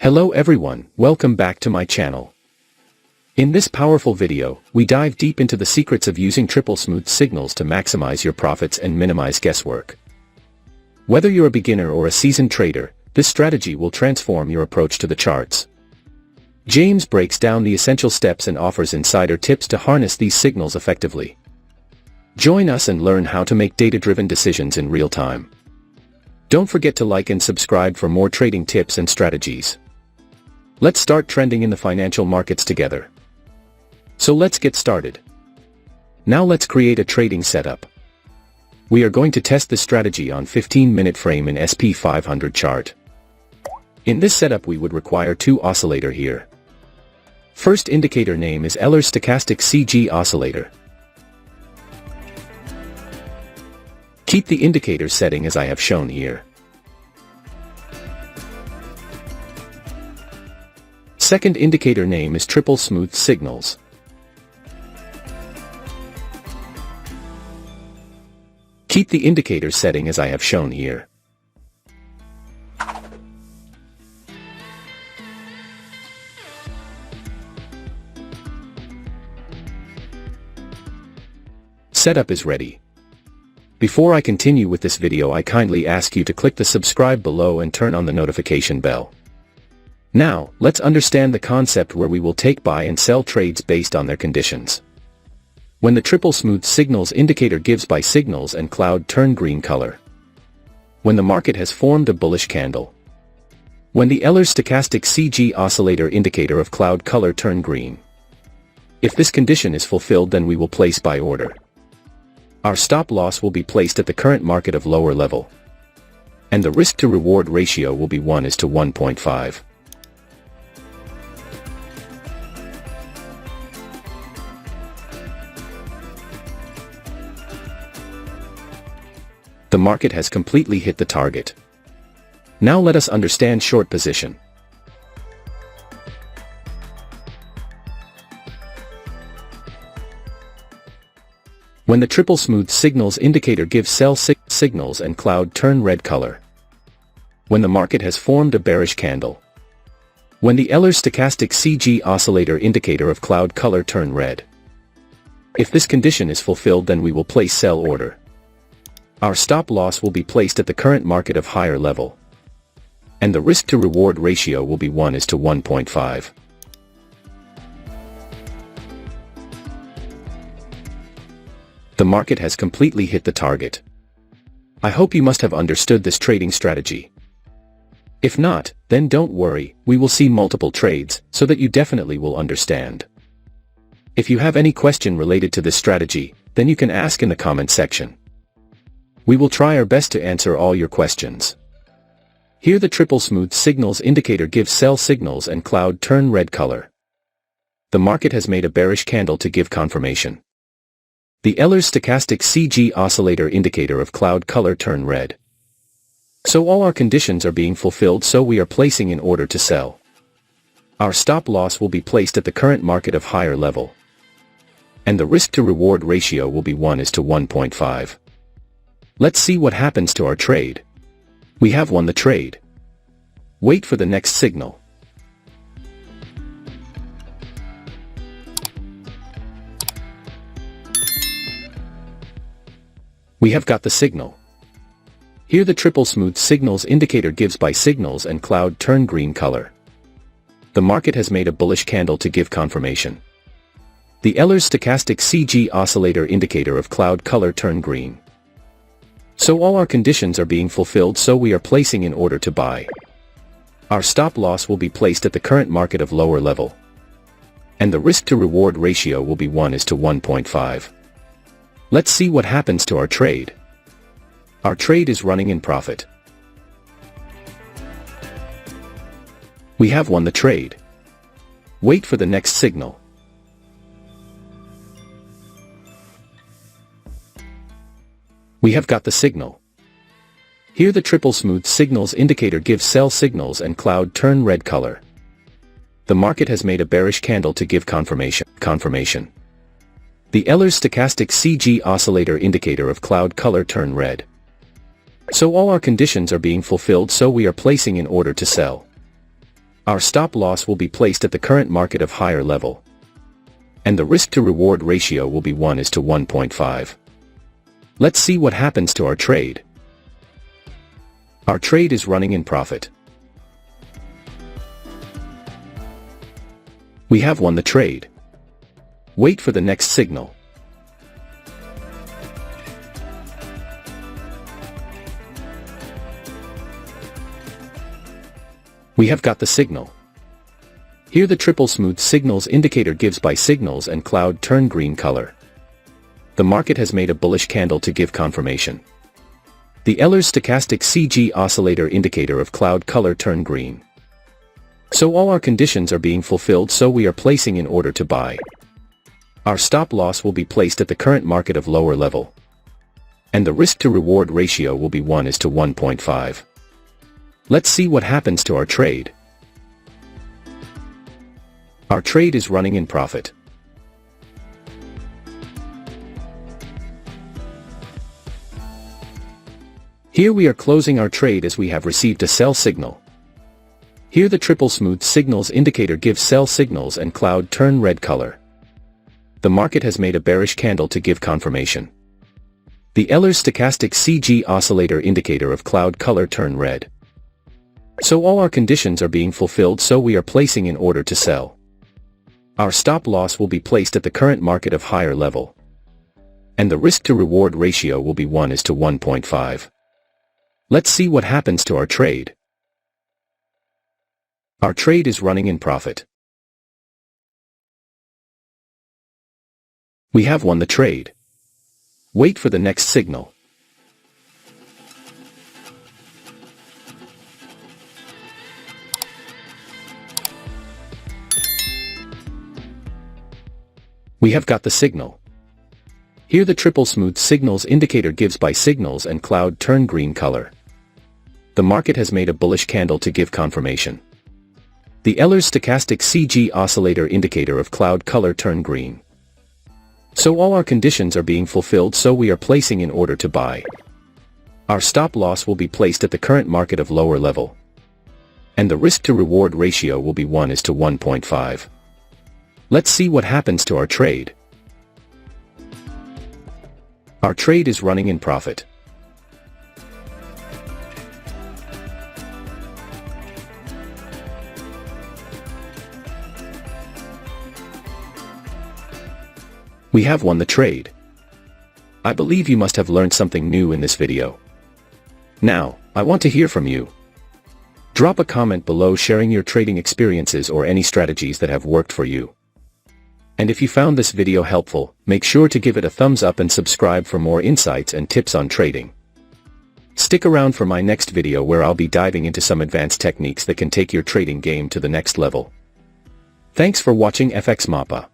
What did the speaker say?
Hello everyone, welcome back to my channel. In this powerful video, we dive deep into the secrets of using triple smooth signals to maximize your profits and minimize guesswork. Whether you're a beginner or a seasoned trader, this strategy will transform your approach to the charts. James breaks down the essential steps and offers insider tips to harness these signals effectively. Join us and learn how to make data-driven decisions in real time. Don't forget to like and subscribe for more trading tips and strategies. Let's start trending in the financial markets together. So let's get started. Now let's create a trading setup. We are going to test this strategy on 15-minute frame in SP 500 chart. In this setup we would require two oscillator here. First indicator name is Eller's Stochastic CG Oscillator. Keep the indicator setting as I have shown here. Second indicator name is Triple Smooth Signals. Keep the indicator setting as I have shown here. Setup is ready. Before I continue with this video, I kindly ask you to click the subscribe below and turn on the notification bell. Now, let's understand the concept where we will take buy and sell trades based on their conditions. When the triple smooth signals indicator gives buy signals and cloud turn green color. When the market has formed a bullish candle. When the Eller's Stochastic CG Oscillator indicator of cloud color turn green. If this condition is fulfilled, then we will place buy order. Our stop loss will be placed at the current market of lower level. And the risk to reward ratio will be 1:1.5. The market has completely hit the target. Now let us understand short position. When the triple smooth signals indicator gives sell signals and cloud turn red color. When the market has formed a bearish candle. When the Eller's Stochastic CG Oscillator indicator of cloud color turn red. If this condition is fulfilled, then we will place sell order. Our stop loss will be placed at the current market of higher level. And the risk to reward ratio will be 1:1.5. The market has completely hit the target. I hope you must have understood this trading strategy. If not, then don't worry, we will see multiple trades, so that you definitely will understand. If you have any question related to this strategy, then you can ask in the comment section. We will try our best to answer all your questions. Here the triple smooth signals indicator gives sell signals and cloud turn red color. The market has made a bearish candle to give confirmation. The Eller's Stochastic CG Oscillator indicator of cloud color turn red. So all our conditions are being fulfilled, so we are placing in order to sell. Our stop loss will be placed at the current market of higher level. And the risk to reward ratio will be 1:1.5. Let's see what happens to our trade. We have won the trade. Wait for the next signal. We have got the signal. Here the triple smooth signals indicator gives buy signals and cloud turn green color. The market has made a bullish candle to give confirmation. The Eller's Stochastic CG Oscillator indicator of cloud color turn green. So all our conditions are being fulfilled, so we are placing in order to buy. Our stop loss will be placed at the current market of lower level. And the risk to reward ratio will be 1:1.5. Let's see what happens to our trade. Our trade is running in profit. We have won the trade. Wait for the next signal. We have got the signal. Here the triple smooth signals indicator gives sell signals and cloud turn red color. The market has made a bearish candle to give confirmation. The Eller's Stochastic CG Oscillator indicator of cloud color turn red. So all our conditions are being fulfilled, so we are placing in order to sell. Our stop loss will be placed at the current market of higher level. And the risk-to-reward ratio will be 1:1.5. Let's see what happens to our trade. Our trade is running in profit. We have won the trade. Wait for the next signal. We have got the signal. Here the triple smooth signals indicator gives buy signals and cloud turn green color. The market has made a bullish candle to give confirmation. The Ehlers stochastic CG oscillator indicator of cloud color turn green. So all our conditions are being fulfilled, so we are placing in order to buy. Our stop loss will be placed at the current market of lower level. And the risk-to-reward ratio will be 1:1.5. Let's see what happens to our trade. Our trade is running in profit. Here we are closing our trade as we have received a sell signal. Here the triple smooth signals indicator gives sell signals and cloud turn red color. The market has made a bearish candle to give confirmation. The Ehlers stochastic CG oscillator indicator of cloud color turn red. So all our conditions are being fulfilled, so we are placing in order to sell. Our stop loss will be placed at the current market of higher level. And the risk-to-reward ratio will be 1:1.5. Let's see what happens to our trade. Our trade is running in profit. We have won the trade. Wait for the next signal. We have got the signal. Here the triple smooth signals indicator gives buy signals and cloud turn green color. The market has made a bullish candle to give confirmation. The Ehlers stochastic CG oscillator indicator of cloud color turn green. So all our conditions are being fulfilled, so we are placing in order to buy. Our stop loss will be placed at the current market of lower level. And the risk-to-reward ratio will be 1:1.5. Let's see what happens to our trade. Our trade is running in profit. We have won the trade. I believe you must have learned something new in this video. Now, I want to hear from you. Drop a comment below sharing your trading experiences or any strategies that have worked for you. And if you found this video helpful, make sure to give it a thumbs up and subscribe for more insights and tips on trading. Stick around for my next video where I'll be diving into some advanced techniques that can take your trading game to the next level. Thanks for watching FxMAPA.